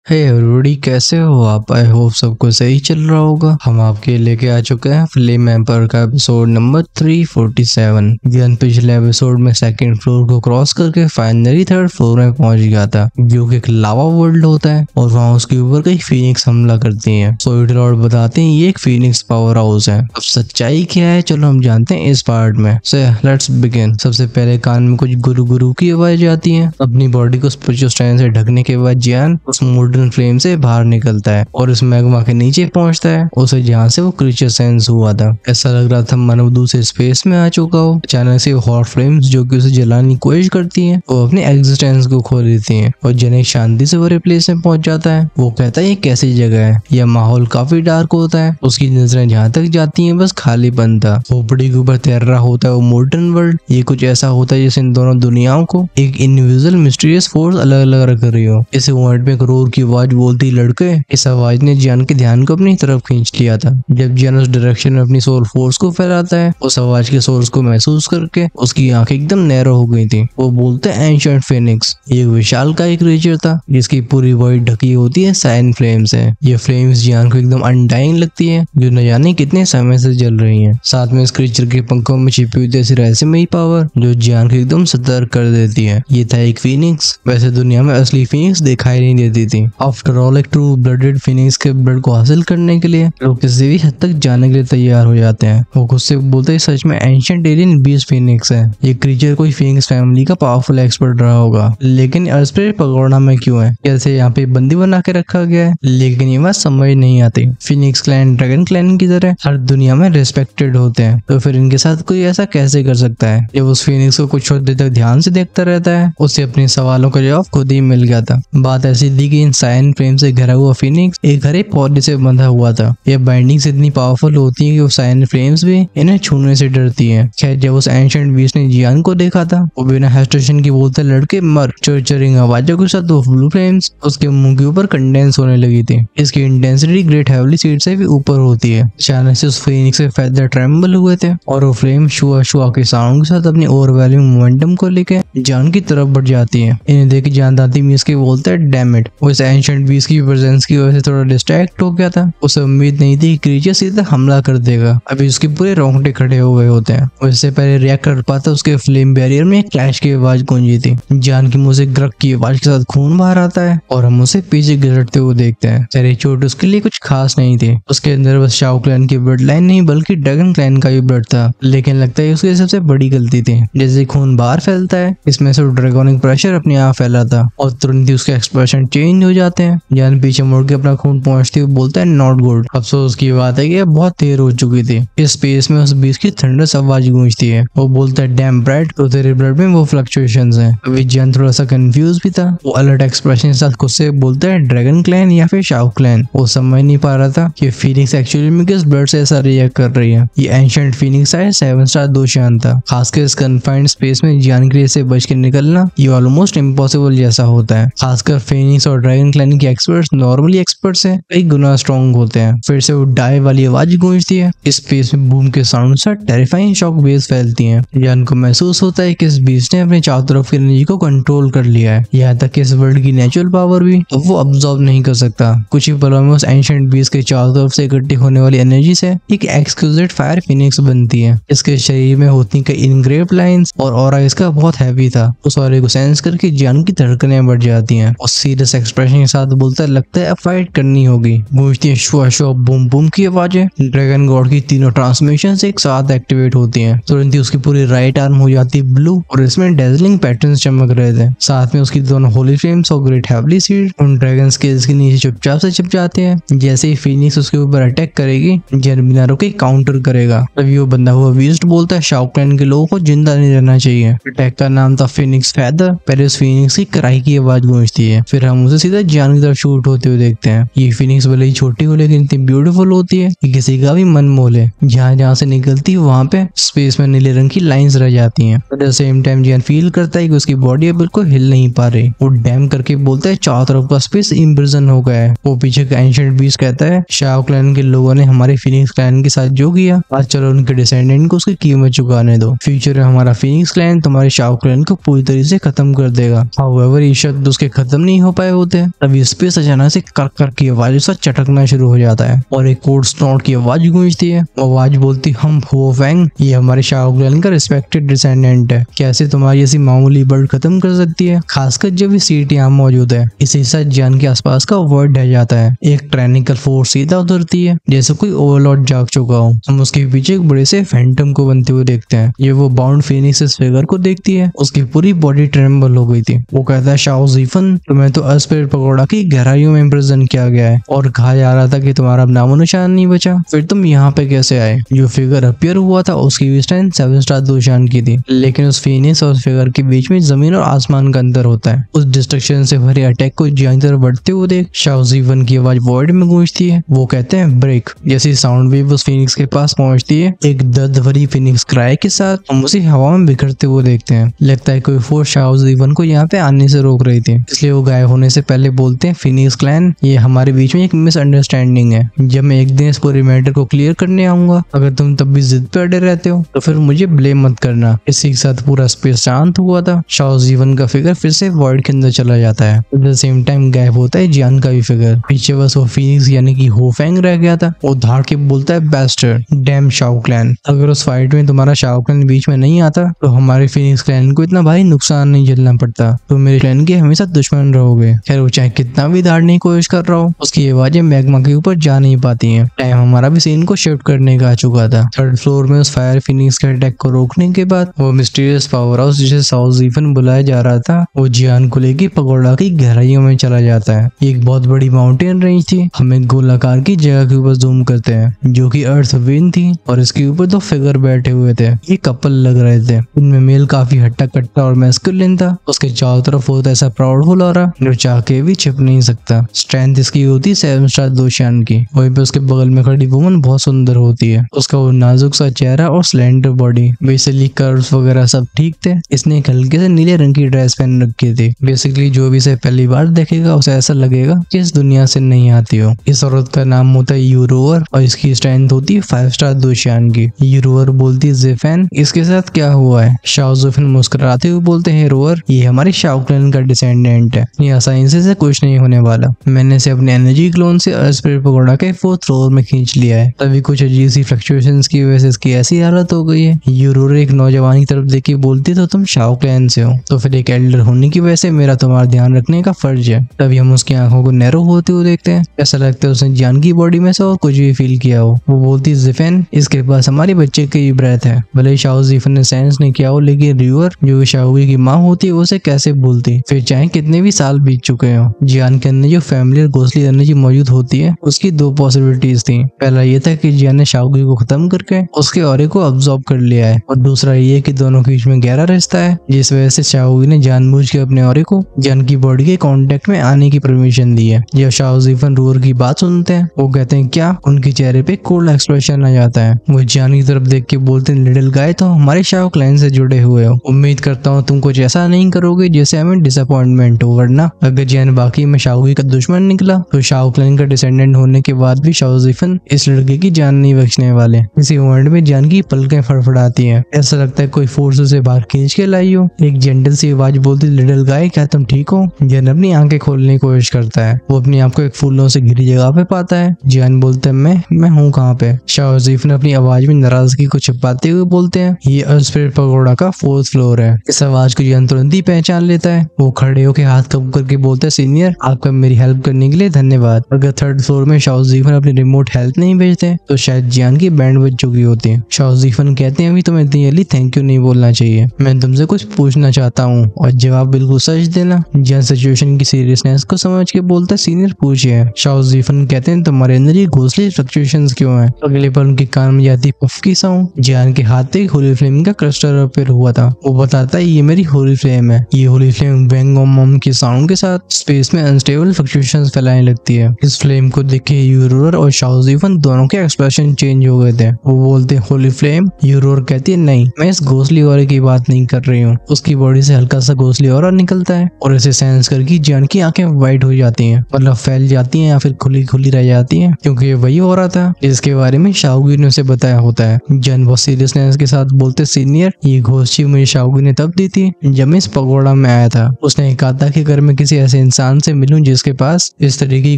Hey everybody, कैसे हो आप? आई होप सब कुछ सही चल रहा होगा। हम आपके लेके आ चुके हैं फ्लेम एम्पायर का एपिसोड नंबर 347। जिन पिछले एपिसोड में सेकंड फ्लोर को क्रॉस करके फाइनली थर्ड फ्लोर में पहुंच गया था, जो कि एक लावा वर्ल्ड होता है और वहां उसके ऊपर कई फीनिक्स हमला करती हैं। सो लॉर्ड बताते हैं ये एक फीनिक्स पावर हाउस है। अब सच्चाई क्या है, चलो हम जानते हैं इस पार्ट में। So let's begin. सबसे पहले कान में कुछ गुरु गुरु की आवाज आती है। अपनी बॉडी को स्पिरिचुअल स्ट्रेंथ से ढकने के बाद जियान उस मोल्डन फ्लेम से बाहर निकलता है और उस मैग्मा के नीचे पहुंचता है, उसे जहाँ से वो क्रीचर सेंस हुआ था। ऐसा लग रहा था मानो दूसरे स्पेस में आ चुका हो। अचानक से हॉट फ्लेम्स जो कि उसे जलाने की कोशिश करती हैं, वो अपने एग्जिस्टेंस को खो देती हैं और जन एक शांति से भरे प्लेस में पहुंच जाता है। वो कहता है ये कैसी जगह है, यह माहौल काफी डार्क होता है। उसकी नजरें जहाँ तक जाती हैं बस खालीपन था। खोपड़ी के ऊपर तैर रहा होता है वो मोल्टन वर्ल्ड। ये कुछ ऐसा होता है जैसे इन दोनों दुनियाओं को एक इनविजिबल मिस्टीरियस फोर्स अलग अलग रख रही हो। इस वर्ल्ड में एक रोर की आवाज बोलती लड़के। इस आवाज ने जियान के ध्यान को अपनी तरफ खींच लिया था। जब जियान उस डायरेक्शन में अपनी सोल फोर्स को फैलाता है, उस आवाज के सोर्स को महसूस करके उसकी आंखें एकदम नैरो हो गई थी। वो बोलते हैं एंशिएंट फिनिक्स। ये विशाल का एक क्रीचर था जिसकी पूरी बॉडी ढकी होती है साइन फ्लेम से। ये फ्लेम्स जियान को एकदम अनडाइंग लगती है, जो न जाने कितने समय से जल रही है। साथ में इस क्रीचर के पंखों में छिपी हुई ऐसी रहस्यमयी पावर जो जियान को एकदम सतर्क कर देती है। ये था एक फिनिक्स। वैसे दुनिया में असली फिनिक्स दिखाई नहीं देती थी। आफ्टर ऑल एक ट्रू ब्लडेड फिनिक्स के ब्लड को हासिल करने के लिए लोग किसी भी हद तक जाने के लिए तैयार हो जाते हैं। वो खुद से बोलते हैं सच में एंशिएंट एलियन बीस्ट फिनिक्स है। ये क्रीचर कोई फिनिक्स फैमिली का पावरफुल एक्सपर्ट रहा होगा, लेकिन अर्थ पे पकड़ना में क्यों है? कैसे यहाँ पे बंदी बना के रखा गया है? लेकिन ये बात समझ नहीं आती। फिनिक्स क्लैन ड्रैगन क्लैन की तरह हर दुनिया में रिस्पेक्टेड होते हैं, तो फिर इनके साथ कोई ऐसा कैसे कर सकता है? जब उस फिनिक्स को कुछ देर तक ध्यान से देखता रहता है, उसे अपने सवालों का जवाब खुद ही मिल गया था। बात ऐसी थी कि इन साइन फ्रेम से घिरा हुआ फिनिक्स एक हरे पौधे से बंधा हुआ था। यह बाइंडिंग्स इतनी पावरफुल होती है कि वो साइन फ्रेम्स भी इन्हें छूने से डरती हैं। खैर, जब उस एंशिएंट बीस्ट ने जियान को देखा था, वो बिना हेजिटेशन के बोलते लड़के मर। चरचरिंग आवाजों के साथ वो ब्लू फ्लेम्स उसके मुंह के ऊपर कंडेंस होने लगी थी। इसकी इंटेंसिटी ग्रेट हेवली सीड से भी ऊपर होती है। अचानक से उस फिनिक्स के फेदर ट्रेम्बल हुए थे और वो फ्लेम शुआ शुआ के साउंड के साथ अपनी ओवरवेलमिंग मोमेंटम को लेकर जान की तरफ बढ़ जाती है। इन्हें देख जान दाती मीस के बोलते हैं डैम इट। वो इस एंशिएंट बीस्ट की प्रेजेंस की वजह से थोड़ा डिस्ट्रैक्ट हो गया था। उसे उम्मीद नहीं थी कि क्रीचर सीधा हमला कर देगा। अभी उसके पूरे रोंगटे खड़े हो गए होते हैं। उससे पहले रिएक्ट कर पाता उसके फ्लेम बैरियर में एक क्लैश की आवाज गूंजी थी। जान की मुंह से ग्रक की आवाज के साथ खून बाहर आता है और हम उसे पीछे गिरते हुए देखते हैं। तेरी चोट उसके लिए कुछ खास नहीं थी। उसके अंदर बस शाओ क्लैन की ब्लड लाइन नहीं बल्कि ड्रैगन क्लैन का भी ब्लड था। लेकिन लगता है उसकी सबसे बड़ी गलती थी। जैसे खून बाहर फैलता है, इसमें से ड्रैगोनिक प्रेशर अपने आप फैला था और तुरंत ही उसके एक्सप्रेशन चेंज हो जाते हैं। जान पीछे मुड़ के अपना खून पहुंचते हुए बोलता है नॉट गुड। अफसोस की बात है कि बहुत देर हो चुकी थी। इस स्पेस में उस बीस्ट की थंडरस आवाज गूंजती है। वो बोलता है डैम ब्राइट, तो तेरे ब्लड में वो फ्लक्चुएशंस हैं। अभी जान थोड़ा सा कंफ्यूज भी था। वो अलर्ट एक्सप्रेशन के साथ खुद से बोलता है ड्रैगन क्लैन या फिर शाओ क्लैन। वो समझ नहीं पा रहा था कि फिनिक्स एक्चुअली में किस ब्लड से ऐसा रिएक्ट कर रही है। ये एंशिएंट फिनिक्स है 7 स्टार दोशान था। खासकर इस कन्फाइंड स्पेस में जान के लिए से बच के निकलना ये ऑलमोस्ट इम्पॉसिबल जैसा होता है। खासकर फिनिक्स और ड्रैगन क्लैन के एक्सपर्ट्स नॉर्मली एक्सपर्ट से कई गुना स्ट्रॉन्ग होते हैं। फिर से वो डाई वाली आवाज गूंजती है। इस स्पेस में बूम के साउंड से टेरिफाइंग शॉक वेव्स फैलती हैं। जान को महसूस होता है कि इस बीस्ट ने अपने चारों तरफ की एनर्जी को कंट्रोल कर लिया है। यहाँ तक कि इस वर्ल्ड की नेचुरल पावर भी अब वो अब्सॉर्ब नहीं कर सकता। कुछ ही पलों में उस एंशिएंट बीस्ट के चारों तरफ से इकट्ठी होने वाली एनर्जी से एक एक्सक्लूसिव फायर फिनिक्स बनती है। इसके शरीर में होती कई इनग्रेव्ड लाइंस और ऑरा इसका बहुत हैवी था। उस ऑरे को सेंस करके जान की धड़कनें बढ़ जाती हैं और सीरियस एक्सप्रेशन के साथ बोलता है लगता है अब फाइट करनी होगी। गूंजती है शुआ शुआ बूम बूम की आवाजें। ड्रैगन गॉड की तीनों ट्रांसमिशन एक साथ एक्टिवेट होती हैं। तुरंत ही उसकी पूरी राइट आर्म हो जाती है ब्लू और इसमें डेजलिंग पैटर्न्स चमक रहे थे। साथ में उसकी दोनों होली फ्लेम्स और ग्रेट हेवली सीड उन ड्रैगन स्केल्स के नीचे चुपचाप से छिप जाते हैं। जैसे ही फिनिक्स उसके ऊपर अटैक करेगी, जैन बिना रुके काउंटर करेगा। तभी वो बंदा हुआ बीस्ट बोलता है शाओ क्लैन के लोगों को जिंदा नहीं रहना चाहिए। अटैक का नाम था फिनिक्स फेदर। पहले उस फिनिक्स की कराई की आवाज गूंजती है, फिर हम उसे सीधा जान की तरफ शूट होते हुए देखते हैं। ये फिनिक्स भले ही छोटी हो लेकिन इतनी ब्यूटीफुल होती है कि किसी का भी मन मोह ले। जहाँ जहाँ से निकलती है वहाँ पे स्पेस में नीले रंग की लाइंस रह जाती हैं। एट द सेम टाइम जान फील करता है कि उसकी बॉडी अब बिल्कुल हिल नहीं पा रही। वो डैम करके बोलता है चारों तरफ का स्पेस इम्प्रिजन हो गया है। वो पीछे का एंशिएंट बीस्ट कहता है शाओ क्लैन के लोगों ने हमारे फिनिक्स क्लैन के साथ जो किया, आज चलो उनके डिसेंडेंट को उसकी कीमत चुकाने दो। फ्यूचर में हमारा फिनिक्स क्लैन तुम्हारे शाओ क्लैन को पूरी तरीके से खत्म कर देगा। हाउएवर ये शब्द उसके खत्म नहीं हो पाए होते तभी स्पेस अचानक से कर कर की आवाज से चटकना शुरू हो जाता है और एक कोड स्नॉट की आवाज गूंजती है। आवाज बोलती, हम हो फैंग, ये हमारे शाओ क्लैन का रिस्पेक्टेड डिसेंडेंट है, कैसे तुम्हारी ऐसी मामूली बर्ड खत्म कर सकती है, खासकर जब ये सीट यहाँ मौजूद है। इसी साथ जियान के आसपास का वर्ड ढह जाता है। एक ट्रायनिकल फोर्स सीधा उतरती है जैसे कोई ओवरलॉर्ड जाग चुका हो। हम उसके पीछे एक बड़े से फैंटम को बनते हुए देखते हैं। ये वो बाउंड फिनिक्स इस फिगर को देखती है। उसकी पूरी बॉडी ट्रेम्बल हो गई थी। वो कहता है, शाओ ज़ीफन, तुम्हें तो अस्पिरिट पगोड़ा की गहराइयों में इम्प्रिजन किया गया है और कहा जा रहा था कि तुम्हारा नामो निशान नहीं बचा, फिर तुम यहाँ पे कैसे आए? जो फिगर अपीयर हुआ था उसकी भी स्ट्रेंथ 7 स्टार दोशान की थी, लेकिन उस फिनिक्स और फिगर के बीच में जमीन और आसमान का अंतर होता है। उस डिस्ट्रक्शन से भरे अटैक को जियान तरफ बढ़ते हुए देख शाओ ज़ीफन की आवाज वॉइड में गूंजती है। वो कहते हैं, ब्रेक। जैसी साउंड वेव उस फिनिक्स के पास पहुंचती है, एक दर्द भरी फिनिक्स क्राई के साथ हम उसे हवा में बिखरते हुए देखते हैं। लगता है कोई फोर्स शाओ ज़ीफन को यहाँ पे आने से रोक रही थी, इसलिए वो गायब होने से पहले बोलते हैं, फिनिक्स क्लैन, ये हमारे बीच में एक मिसअंडरस्टैंडिंग है। जब मैं एक दिन इस पूरे मैटर को क्लियर करने आऊंगा, अगर तुम तब भी जिद पे अड़े रहते हो तो फिर मुझे ब्लेम मत करना। इसी के साथ पूरा स्पेस शांत हुआ था। शाओ ज़ीफन का फिगर फिर से वॉइड के अंदर चला जाता है। एट द सेम टाइम गायब होता है जियान का भी फिगर। पीछे बस वो फिनिक्स यानी कि हो फैंग रह गया था। वो धाड़ के बोलता है, बैस्टर्ड, डैम शाओ क्लैन, अगर उस फाइट में तुम्हारा शाओ क्लैन बीच में नहीं आता तो हमारे फिनिक्स क्लैन को इतना भारी नुकसान नहीं झेलना पड़ता। तो मेरे क्लैन के हमेशा दुश्मन रहोगे। खैर, वो चाहे कितना भी धाड़ने की कोशिश कर रहा हो, उसकी आवाजें मैग्मा के ऊपर जा नहीं पाती हैं। टाइम हमारा भी सीन को शिफ्ट करने का आ चुका था। थर्ड फ्लोर में उस फायर फिनिक्स के अटैक को रोकने के बाद वो मिस्टीरियस पावर हाउस जिसे शाओ ज़ीफन बुलाया जा रहा था, वो जियान को लेकर पगोड़ा की गहराइयों में चला जाता है। एक बहुत बड़ी माउंटेन रेंज थी। हम एक गोलाकार की जगह के ऊपर जूम करते हैं जो कि अर्थ वेन थी और इसके ऊपर 2 फिगर बैठे हुए थे। ये कपल लग रहे थे। इनमें मेल काफी हट्टा कट्टा और मैस्कुलिन था। उसके चारों तरफ होता ऐसा प्राउड हुलारा जो चाह के भी छिप नहीं सकता। स्ट्रेंथ इसकी होती 7 स्टार दोशान की। वहीं पे उसके बगल में खड़ी वुमन बहुत सुंदर होती है। उसका वो नाजुक सा चेहरा और स्लेंडर बॉडी, बेसिकली कर्व्स वगैरह सब ठीक थे। इसने एक हल्के से नीले रंग की ड्रेस पहन रखी थी। बेसिकली जो भी इसे पहली बार देखेगा उसे ऐसा लगेगा कि इस दुनिया से नहीं आती हो। इस औरत का नाम होता है यूरोवर और इसकी स्ट्रेंथ होती है 5 स्टार दोशान की। यूरोवर बोलती है, ज़ीफन, इसके साथ क्या हुआ है? शाओ ज़ीफन मुस्कुराते हुए बोलते हैं, रोवर, ये हमारे शाओ क्लैन का डिसेंडेंट है, ये आसानी से कुछ नहीं होने वाला। मैंने इसे अपने एनर्जी क्लोन से अस्पिरिट पगोड़ा के 4th फ्लोर में खींच लिया है। तभी कुछ अजीब सी फ्लक्चुएशंस की वजह से इसकी ऐसी हालत हो गई है। यूरोवर एक नौजवान की तरफ देखी बोलती, तो तुम शाओ क्लैन से हो, तो फिर एक एल्डर होने की वजह से मेरा तुम्हारा ध्यान रखने का फर्ज है। तभी हम उसकी आंखों को नैरो होते हुए देखते हैं। ऐसा लगता है उसने जियान की बॉडी में से और कुछ भी फील किया हो। वो बोलती, ज़ीफन, इसके पास हमारे बच्चे की ब्रेथ है। भले ही शाओ ज़ीफन ने सेंस नहीं किया हो, लेकिन रिवर जो शाओगी की माँ होती है उसे कैसे भूलती, फिर चाहे कितने भी साल बीत चुके हो। जियान के अंदर जो फैमिलियर घोंसली एनर्जी मौजूद होती है उसकी 2 पॉसिबिलिटीज थी। पहला ये था कि जियान ने शाओगी को खत्म करके उसके ऑरे को अब्सॉर्ब कर लिया है, और दूसरा ये कि दोनों के बीच में गहरा रिश्ता है, जिस वजह से शाओगी ने जानबूझ के अपने ऑरे को जियान की बॉडी के कांटेक्ट में आने की परमिशन दी है। जब शाओ ज़ीफन रूर की बात सुनते हैं, वो कहते हैं, क्या? उनके चेहरे पे कोल्ड एक्सप्रेशन आ जाता है। वो जियान की तरफ देख के बोलते हैं, लिटिल गाय, तो हमारे शाओ क्लैन से जुड़े हुए हो। उम्मीद करता हूँ तुम कुछ ऐसा नहीं करोगे जिससे हमें डिसअपॉइंटमेंट हो, वरना अगर जियान बाकी में शाओगी का दुश्मन निकला तो शाओ क्लैन का डिसेंडेंट होने के बाद भी शाओ ज़ीफन इस लड़के की जान नहीं बख्शने वाले। इसी मोमेंट में जियान की पलकें फड़फड़ाती हैं। ऐसा लगता है कोई फोर्स उसे बाहर खींच के लाई हो। एक जेंटल सी आवाज बोलती, लिटिल गाय, क्या तुम ठीक हो? जियान अपनी आंखें खोलने की कोशिश करता है। वो अपने आप को एक फूलों से घिरी जगह पे पाता है। जियान बोलते हैं, मैं हूँ कहाँ पे? शाओ ज़ीफन अपनी आवाज में नाराजगी को छिपाते हुए बोलते हैं, ये अस्पिरिट पगोड़ा का 4th फ्लोर है। इस आवाज को जियान तुरंत ही पहचान लेता है। वो खड़े होकर हाथ कब करके बोलता है, सीनियर, आपका मेरी हेल्प करने के लिए धन्यवाद। अगर 3rd फ्लोर में शाओ ज़ीफन अपनी रिमोट हेल्प नहीं भेजते तो शायद जियान की बैंड बज चुकी होती है। शाओ ज़ीफन कहते हैं, अभी तुम्हें इतनी जल्दी थैंक यू नहीं बोलना चाहिए, मैं तुमसे कुछ पूछना चाहता हूँ और जवाब बिल्कुल सच देना। जियान सिचुएशन की सीरियसनेस को समझ के बोलता है, सीनियर पूछिए। शाओ ज़ीफन कहते हैं, तुम्हारे अंदर ये घोंसले फ्लक्चुएशंस क्यों हैं? अगले पल उनके कान में जाती पफ की साउंड। जियान के हाथ पे होली फ्लेम का क्रिस्टल अपीयर हुआ था। वो बताता है, ये मेरी होली फ्लेम है। ये होली फ्लेम बैंग मम की साउंड के साथ स्पेस में अनस्टेबल फ्लक्चुएशंस फैलाने लगती है। इस फ्लेम को देख के यूरोर और शाओ ज़ीफन दोनों के एक्सप्रेशन चेंज हो गए थे। वो बोलते हैं, होली फ्लेम। यूरोर कहती है, नहीं, मैं इस घोंसली ऑरे की बात नहीं कर रही हूँ। उसकी बॉडी से हल्का सा घोंसली ऑरा निकलता है और इसे सेंस करके जियान की आंखें वाइट हो जाती हैं, मतलब फैल जाती हैं या फिर खुली खुली रह जाती हैं, क्योंकि ये वही हो रहा था जिसके बारे में शाओगी ने उसे बताया होता है। जियान बहुत सीरियसनेस के साथ बोलते, सीनियर, ये घोंसली मुझे शाओगी ने तब दी थी जब मैं इस पगोड़ा में आया था। उसने कहा था कि अगर मैं किसी ऐसे इंसान इंसान से मिलूं जिसके पास इस तरीके की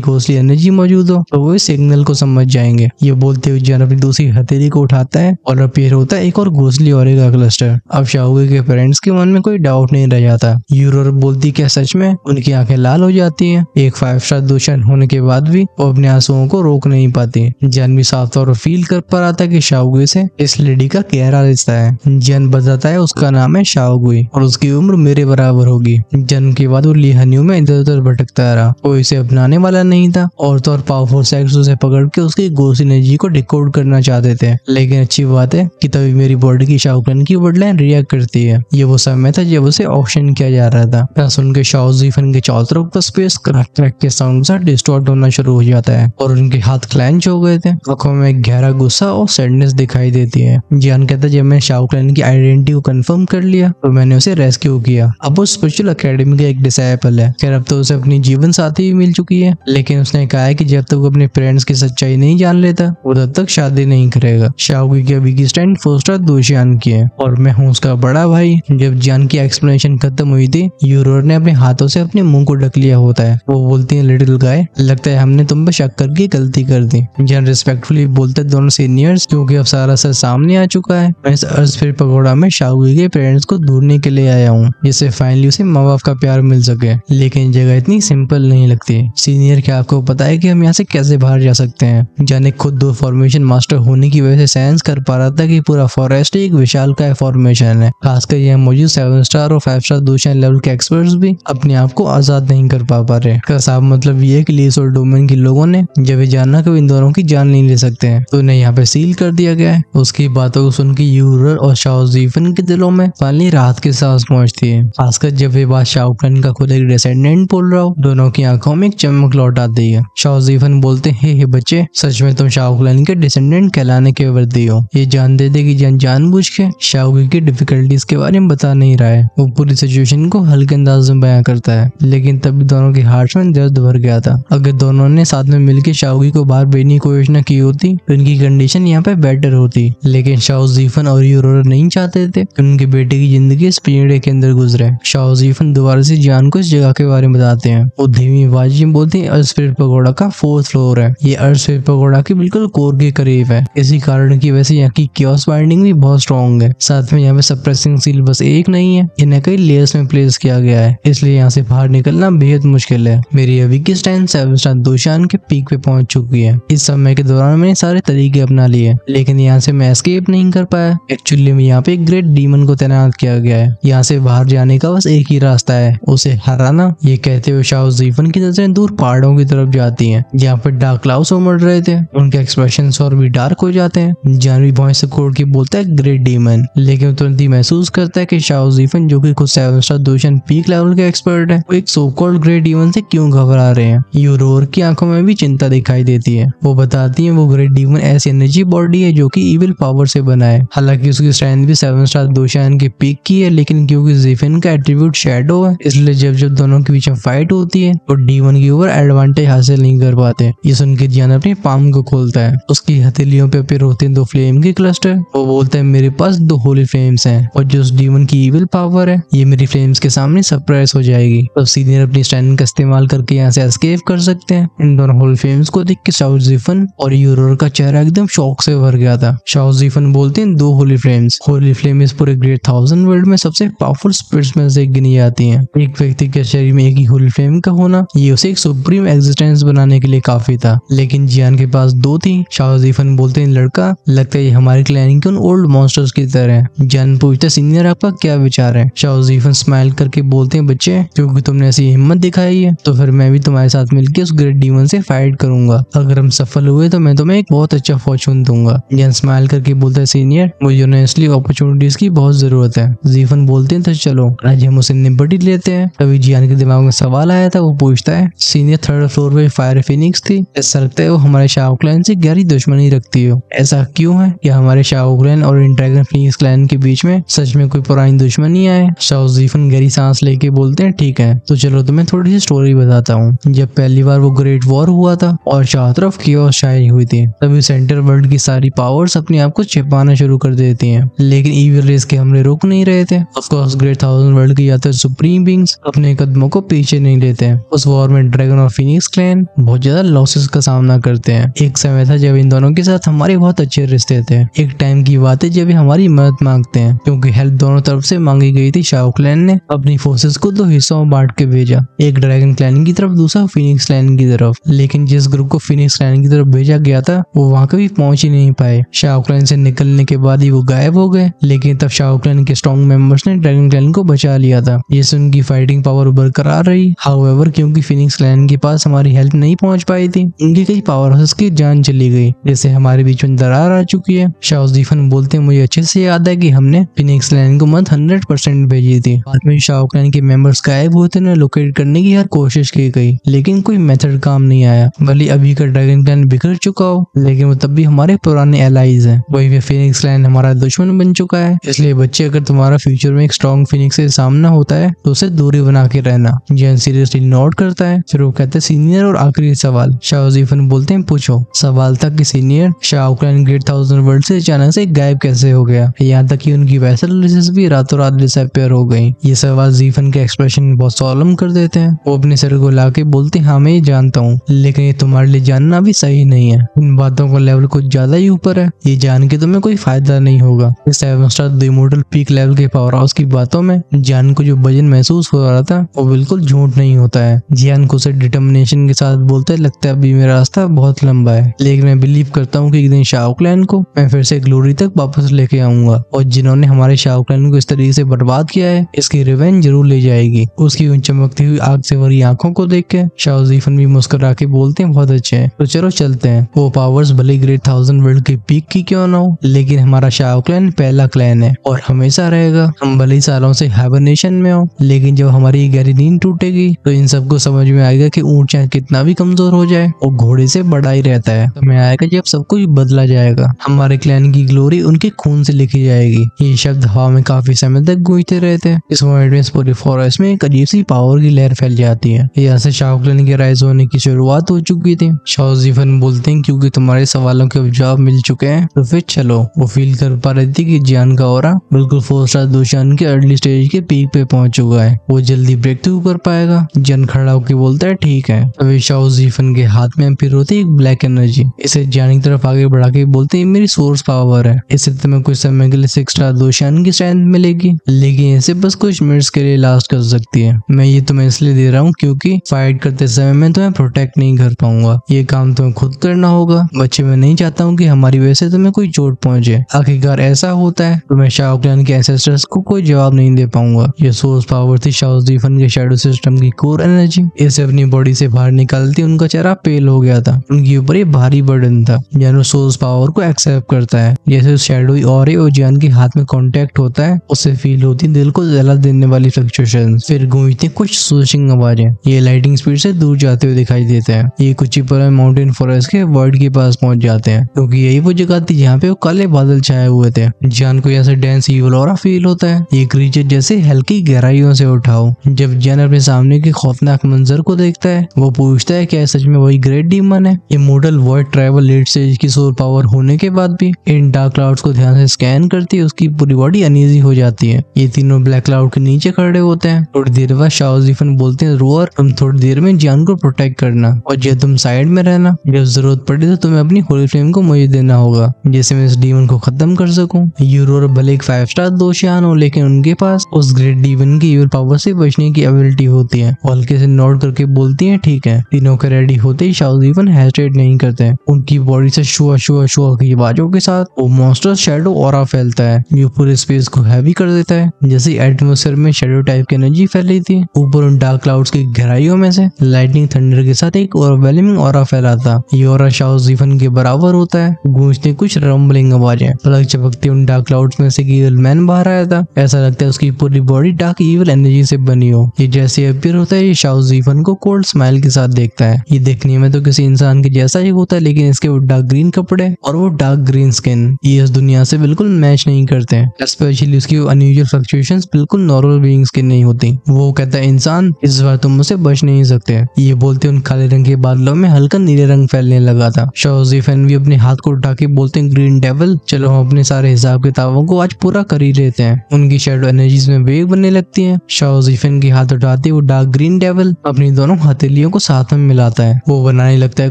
घोंसली एनर्जी मौजूद हो तो वो इस सिग्नल को समझ जाएंगे। ये बोलते हुए जियान अपनी दूसरी हथेली को उठाता है और अपीयर होता है एक और घोंसली और का क्लस्टर। अब शाओगुई के पेरेंट्स के मन में कोई डाउट नहीं रह जाता। यूरोर बोलती क्या सच में? उनकी आंखें लाल हो जाती हैं। एक 5 स्टार दूषण होने के बाद भी वो अपने आंसुओं को रोक नहीं पाती। जियान भी साफ तौर पर फील कर पा रहा था कि शाओगुई से इस लेडी का गहरा रिश्ता है। जियान बताता है उसका नाम है शाओगुई और उसकी उम्र मेरे बराबर होगी। जन्म के बाद वो ली हनियों में इधर उधर भटकता रहा। कोई इसे अपनाने वाला नहीं था और तो और पावरफुल सेक्स उसे पकड़ के उसकी घोंसली एनर्जी को डिकोड करना चाहते थे। लेकिन अच्छी बात है कि तभी मेरी बॉडी की शाओकन की वर्डलाइन रिएक्ट करती है। ये वो समय था जब उसे ऑप्शन किया जा रहा था। सुन के शाओ ज़ीफन के चारों तरफ का स्पेस क्रैक क्रैक के साउंड से डिस्टॉर्ट होना शुरू हो जाता है और उनके हाथ क्लेंच हो गए थे। आंखों में एक गहरा गुस्सा और सैडनेस दिखाई देती है। जियान कहता है जब मैंने शाओ क्लैन की आइडेंटिटी को कंफर्म कर लिया तो मैंने उसे रेस्क्यू किया। अब वो स्पिरिचुअल एकेडमी का एक डिसाइपल है। खैर अब तो उसे अपनी जीवन साथी भी मिल चुकी है, लेकिन उसने कहा है कि जब तक वो अपने पेरेंट्स की सच्चाई नहीं जान लेता वो तब तक शादी नहीं करेगा। शाओगुई की अभी की स्टैंड 4 स्टार दूषियान की है और मैं हूँ उसका बड़ा भाई। जब जियान की एक्सप्लेनेशन खत्म हुई थी यूरोर ने अपने हाथों से अपने मुंह को ढक लिया होता है। वो बोलती है लिटिल गाय, लगता है हमने तुम पे शक करके गलती कर दी। जियान रिस्पेक्टफुली बोलते दोनों सीनियर्स क्योंकि अब सारा सर सामने आ चुका है। मैं इस अर्ज फिर पकौड़ा में शाओगुई के पेरेंट्स को ढूंढने के लिए आया हूँ जिससे फाइनली उसे माँ बाप का प्यार मिल सके। लेकिन जगह इतनी सिंपल नहीं लगती। सीनियर क्या आपको पता है कि हम यहाँ से कैसे बाहर जा सकते हैं? जाने खुद दो फॉर्मेशन मास्टर होने की वजह से सेंस कर पा रहा था कि पूरा फॉरेस्ट एक विशाल का फॉर्मेशन है। खासकर यहाँ मौजूद 7 स्टार और 5 स्टार दूषण लेवल के एक्सपर्ट्स भी अपने आप को आजाद नहीं कर पा रहे। इसका साफ मतलब ये है कि लीस और डोमेन के लोगों ने जब ये जानना कि इन दोनों की जान नहीं ले सकते हैं तो उन्हें यहाँ पे सील कर दिया गया है। उसकी बातों को सुन के यूरोर और शाओ ज़ीफन के दिलों में फाइनली राहत की सांस पहुंचती है। खासकर जब ये बात शाओ क्लैन का खुद एक डिसेंडेंट बोल रहा हो, दोनों की आंखों में एक चमक लौट आती है। शाओ ज़ीफन बोलते हैं हे बच्चे, सच में तुम शाओ क्लैन के डिसेंडेंट कहलाने के वर्दी हो। ये जानते थे कि जानबूझ के शाओगुई की डिफिकल्टीज के बारे में बता नहीं रहा है। वो पूरी सिचुएशन को हल्के अंदाज में बयां करता है, लेकिन तभी दोनों के हार्ट में दर्द भर गया था। अगर दोनों ने साथ में मिलकर शाओगुई को बाहर भेजने की कोशिश न की होती तो इनकी कंडीशन यहाँ पे बेटर होती। लेकिन शाओ ज़ीफन और यूरोर नहीं चाहते थे कि उनके बेटे की जिंदगी इस पिंजड़े के अंदर गुजरे। शाओ ज़ीफन दोबारा से जियान को इस जगह के बारे में बताते हैं। वो धीमी आवाज में बोलते हैं अर्थ स्पिरिट पगोड़ा का 4th फ्लोर है। ये अर्थ स्पिरिट पगोड़ा के बिल्कुल कोर के करीब है। इसी कारण की वजह से यहाँ की क्योस बाइंडिंग भी बहुत स्ट्रॉन्ग है। साथ में यहाँ पे सप्रेसिंग सील बस एक नहीं है, इन्हें कई लेयर्स में प्लेस किया गया है, इसलिए यहाँ से बाहर निकलना बेहद मुश्किल है। मेरी अभी की स्टैंड 7 स्टार दूषान के पीक पे पहुंच चुकी है। इस समय के दौरान मैंने सारे तरीके अपना लिए, लेकिन यहाँ से मैं एस्केप नहीं कर पाया। एक्चुअली में यहाँ पे एक ग्रेट डीमन को तैनात किया गया है। यहाँ से बाहर जाने का बस एक ही रास्ता है, उसे हराना। ये कहते हुए शाओ ज़ीफन की नजरें दूर पहाड़ों की तरफ जाती हैं, जहाँ पर डार्क क्लाउड्स उमड़ रहे थे। उनके एक्सप्रेशंस और भी डार्क हो जाते हैं। जानवी वॉइस से कोड की बोलता है ग्रेट डीमन, लेकिन तुरंत ही महसूस करता है कि शाओ ज़ीफन जो कि खुद 7 स्टार दूषण पीक लेवल के एक्सपर्ट है, वो एक सो कॉल्ड ग्रेट डीमन से क्यों घबरा रहे हैं। यूरोर की आंखों में भी चिंता दिखाई देती है। वो बताती है वो ग्रेट डीमन ऐसी एनर्जी बॉडी है जो कि इविल पावर से बना है। हालांकि उसकी स्ट्रेंथ भी 7 स्टार दूषण के पीक की है, लेकिन क्योंकि ज़ीफन का एट्रीब्यूट शैडो है, इसलिए जब जब दोनों के बीच में फाइट होती है तो डीमन के ऊपर एडवांटेज हासिल नहीं कर पाते। ये सुन के जियान अपनी पाम को खोलता है। उसकी हथेलियों पे अपीयर होते हैं 2 फ्लेम के क्लस्टर। वो बोलता है मेरे पास 2 होली फ्लेम्स हैं और जो उस डीमन की इविल पावर है ये मेरी फ्लेम्स के सामने सप्रेस हो जाएगी। तो सीनियर अपनी स्टैंड का इस्तेमाल करके यहाँ से एस्केप कर सकते हैं। इन दोनों होली फ्लेम्स को देख के शाओ ज़ीफन और यूरोर का चेहरा एकदम शॉक से भर गया था। शाओ ज़ीफन बोलते हैं 2 होली फ्लेम्स। होली फ्लेम इस पूरे ग्रेट 1000 वर्ल्ड में सबसे पावरफुल स्पिरिट्स में से गिनी जाती हैं। एक व्यक्ति के शरीर में एक ही होली फ्लेम का होना ये उसे एक सुप्रीम एग्जिस्टेंस बनाने के लिए काफी था, लेकिन जियान के पास 2 थी। शाओ ज़ीफन बोलते हैं लड़का, लगता है ये हमारे क्लैन के उन ओल्ड मॉन्स्टर्स की तरह है। जियान पूछते सीनियर आपका क्या विचार है। शाओ ज़ीफन स्माइल करके बोलते हैं बच्चे, क्योंकि तुमने ऐसी हिम्मत दिखाई है तो फिर मैं भी तुम्हारे साथ मिलकर उस ग्रेट डीमन से फाइट करूंगा। अगर हम सफल हुए तो मैं तुम्हें एक बहुत अच्छा फॉर्चून दूंगा। जियान स्माइल करके बोलता है सीनियर मुझे ऑनेस्टली अपॉर्चुनिटीज की बहुत जरूरत है। ज़ीफन बोलते हैं तो चलो आज हम उसे निपट ही लेते हैं। तभी जियान के दिमाग में सवाल आया था। वो पूछता है सीनियर 3rd फ्लोर पे फायर फिनिक्स थी, ऐसा लगता है वो हमारे शाओ क्लैन से गहरी दुश्मनी रखती हो। ऐसा क्यों है कि हमारे शाओ क्लैन और ड्रैगन फिनिक्स क्लैन के बीच में सच में कोई पुरानी दुश्मनी है। शाओ ज़ीफन गहरी सांस लेके बोलते हैं ठीक है तो चलो तुम्हें थोड़ी सी स्टोरी बताता हूँ। जब पहली बार वो ग्रेट वॉर हुआ था और चारों तरफ कियोस छाई हुई थी, तभी सेंटर वर्ल्ड की सारी पावर्स अपने आप को छिपाना शुरू कर देती हैं, लेकिन इविल रेस के हमले रुक नहीं रहे थे। ऑफ कोर्स ग्रेट 1000 वर्ल्ड की यात्रा सुप्रीम बींग्स अपने कदमों को पीछे पीछे नहीं लेते। उस वॉर में ड्रैगन और फिनिक्स क्लैन बहुत ज्यादा लॉसेस का सामना करते हैं। एक समय था जब इन दोनों के साथ हमारे बहुत अच्छे रिश्ते थे। एक टाइम की बात है जब ये हमारी मदद मांगते हैं, क्योंकि हेल्प दोनों तरफ से मांगी गई थी। शाओ क्लैन ने अपनी फोर्सेस को 2 हिस्सों में बांट के भेजा, एक ड्रैगन क्लैन की तरफ, दूसरा फिनिक्स क्लैन की तरफ। लेकिन जिस ग्रुप को फिनिक्स क्लैन की तरफ भेजा गया था वो वहां कभी पहुंच ही नहीं पाए। शाओ क्लैन से निकलने के बाद ही वो गायब हो गए। लेकिन तब शाओ क्लैन के स्ट्रॉन्ग मेंबर्स ने ड्रैगन क्लैन को बचा लिया था, जिससे उनकी फाइटिंग पावर बरकरार रही। हाउएवर क्योंकि फिनिक्स क्लैन के पास हमारी हेल्प नहीं पहुंच पाई थी, उनकी कई पावर हाउसेस की जान चली गई, जैसे हमारे बीच में दरार आ चुकी है। शाओ ज़ीफन बोलते हैं, मुझे अच्छे से याद है कि हमने फिनिक्स क्लैन को मत 100% भेजी थी। बाद में शाओ क्लैन के मेंबर्स गायब हुए थे, उन्हें लोकेट करने की हर कोशिश की गई, लेकिन कोई मेथड काम नहीं आया। भले अभी का ड्रैगन क्लैन बिखर चुका हो, लेकिन वो तब भी हमारे पुराने एलाइज हैं। वही पे फिनिक्स क्लैन हमारा दुश्मन बन चुका है। इसलिए बच्चे, अगर तुम्हारा फ्यूचर में एक स्ट्रॉन्ग फिनिक्स से सामना होता है तो उसे दूरी बना के रहना। जैन सीरियसली नोट करता है। फिर वो कहते हैं, सीनियर और आखिरी सवाल। शाओ ज़ीफन बोलते हैं, पूछो। सवाल था कि senior, Shao clan great thousand world से अचानक से गायब कैसे हो गया, यहाँ तक कि उनकी वैसल रिसेस भी रातों रात डिसअपीयर हो गई। ये सवाल ज़ीफन के एक्सप्रेशन बहुत सॉलम कर देते हैं। वो अपने सर को लाके बोलते हैं, हाँ मैं ये जानता हूँ, लेकिन ये तुम्हारे लिए जानना भी सही नहीं है। इन बातों का लेवल कुछ ज्यादा ही ऊपर है, ये जान के तुम्हें कोई फायदा नहीं होगा। इस 7 star the immortal peak level के पावर हाउस की बातों में जियान को जो वजन महसूस हो रहा था वो बिल्कुल झूठ नहीं होता है। जियान को उसे डिटर्मिनेशन के साथ बोलते है, लगता है अभी मेरा रास्ता बहुत लंबा है, लेकिन मैं बिलीव करता हूँ कि एक दिन शाओ क्लैन को मैं फिर से ग्लोरी तक वापस लेके आऊंगा, और जिन्होंने हमारे शाओ क्लैन को इस तरीके से बर्बाद किया है इसकी रिवेंज जरूर ले जाएगी। उसकी उन चमकती हुई आग से भरी आंखों को देख के शाओ ज़ीफन भी मुस्कुरा के बोलते हैं, बहुत अच्छे हैं, तो चलो चलते हैं। वो पावर्स भले ग्रेट 1000 वर्ल्ड के पीक की क्यों ना हो, लेकिन हमारा शाओ क्लैन पहला क्लैन है और हमेशा रहेगा। हम भले ही सालों से हाइबरनेशन में हो, लेकिन जब हमारी गहरी नींद टूटेगी तो इन सबको समझ में आएगा कि ऊंट चाहे कितना भी कमजोर हो जाए वो घोड़े से बड़ा ही रहता है। समय आएगा जब सब कुछ बदला जाएगा, हमारे क्लैन की ग्लोरी उनके खून से लिखी जाएगी। ये शब्द हवा में काफी समय तक गूंजते रहते हैं। इस मोमेंट में पूरी फॉरेस्ट में एक अजीब सी पावर की लहर फैल जाती है। यहाँ से शाओ क्लैन के राइज होने की शुरुआत हो चुकी थी। शाओ ज़ीफन बोलते हैं, क्योंकि तुम्हारे सवालों के जवाब मिल चुके हैं तो फिर चलो। वो फील कर पा रही थी कि जियान का ऑरा बिल्कुल 4 स्टार दुशान के अर्ली स्टेज के पीक पे पहुंच चुका है, वो जल्दी ब्रेक थ्रू कर पाएगा। जियान खड़ा होकर बोलता है, ठीक है। अभी शाओ ज़ीफन के हाथ में फिर होती है एक ब्लैक एनर्जी। इसे जियान की तरफ आगे बढ़ा के बोलते हैं, मेरी सोर्स पावर है, इससे तुम्हें कुछ समय के लिए 6 स्टार दुशान की स्ट्रेंथ मिलेगी, लेकिन इसे बस कुछ मिनट्स के लिए लास्ट कर सकती है। मैं ये तुम्हें इसलिए दे रहा हूँ क्योंकि फाइट करते समय मैं तुम्हें प्रोटेक्ट नहीं कर पाऊंगा, ये काम तुम्हें खुद करना होगा। बच्चे, मैं नहीं चाहता हूँ कि हमारी वजह से तुम्हें कोई चोट पहुंचे। आखिरकार ऐसा होता है तो मैं शाओ क्लैन के एंसेस्टर्स को कोई जवाब नहीं दे पाऊंगा। ये सोर्स पावर थी शाओ ज़ीफन के शैडो सिस्टम की कोर एनर्जी। इसे अपनी बॉडी से बाहर निकालती उनका चेहरा पेल हो गया था, उनके ऊपर ये भारी बर्डन था। जियान सोर्स पावर को एक्सेप्ट करता है। जैसे शैडो और जियान के हाथ में कांटेक्ट होता है, उससे फील होती दिल को जला देने वाली फ्लक्चुएशंस। फिर गूंजती कुछ सूशिंग आवाजें। ये लाइटिंग स्पीड से दूर जाते हुए दिखाई देते हैं। ये कुछ ही पर माउंटेन फॉरेस्ट के वर्ल्ड के पास पहुंच जाते हैं, क्योंकि यही वो जगह थी जहाँ पे वो काले बादल छाए हुए थे। जियान को ऐसे डेंस ईविल ऑरा फील होता है, ये क्रीचर जैसे हल्की गहराइयों से उठाओ। जब जियान अपने सामने के खौफनाक मंजर को देखता है, वो पूछता है, क्या सच में वही ग्रेट डीमन है? Immortal void travel late stage की सोल पावर होने के बाद भी इन डार्क क्लाउड्स को ध्यान से स्कैन करती है, उसकी पूरी बॉडी अनईजी हो जाती है। ये तीनों ब्लैक क्लाउड के नीचे खड़े होते हैं। थोड़ी देर बाद शाओ ज़ीफन बोलते हैं, रोअर, तुम थोड़ी देर में जियान को प्रोटेक्ट करना और जब तुम साइड में रहना, जब जरूरत पड़ी तो तुम्हें अपनी होली फ्लेम को मुझे देना होगा, जैसे मैं इस डीमन को खत्म कर सकूं। ये रोअर भले एक 5 स्टार दोशियान हो, लेकिन उनके पास उस ग्रेट डीमन की इविल पावर से बचने की एबिलिटी होती है। हल्के से नोट करके बोलती है, ठीक है। तीनों के रेडी होते ही शाओ ज़ीफन हेजिटेट नहीं करते। उनकी बॉडी से शुआ शुआ शुआ की आवाजों के साथ वो मॉन्स्टर शैडो ऑरा फैलता है, जो पूरे स्पेस को हैवी कर देता है। जैसे एटमॉस्फेयर में शैडो टाइप की एनर्जी फैली थी, ऊपर उन डार्क क्लाउड्स की गहराइयों में से लाइटनिंग थंडर के साथ एक ओवरवेलमिंग ऑरा फैला था। ये ऑरा शाओ ज़ीफन के बराबर होता है। गूंजते कुछ रंबलिंग आवाजें, पलक चपकते उन डार्क क्लाउड्स में से इविल मैन बाहर आया था। ऐसा लगता है उसकी पूरी बॉडी डार्क इविल एनर्जी से बनी हो। ये जैसे अपीयर होता है, ये शाओ ज़ीफन को कोल्ड स्माइल के साथ देखता है। ये देखने में तो किसी इंसान के जैसा ही होता है, लेकिन इसके वो डार्क ग्रीन कपड़े और वो डार्क ग्रीन स्किन ये इस दुनिया से बिल्कुल मैच नहीं करते हैं। स्पेशली उसकी अनयूजुअल फ्लक्चुएशंस बिल्कुल नॉर्मल बीइंग्स की नहीं होती। वो कहता है, इंसान, इस बार तुम मुझसे बच नहीं सकते। ये बोलते उन काले रंग के बादलों में हल्का नीले रंग फैलने लगा था। शाओ ज़ीफन भी अपने हाथ को उठा के बोलते हैं, ग्रीन डेविल, चलो हम अपने सारे हिसाब किताबों को आज पूरा कर ही लेते हैं। उनकी शैडो एनर्जीज में वेग बनने लगती है। शाओ ज़ीफन के हाथ उठाते वो वो डार्क ग्रीन डेविल अपनी दोनों हथेलियों को साथ में मिलाता है। वो बनाने लगता है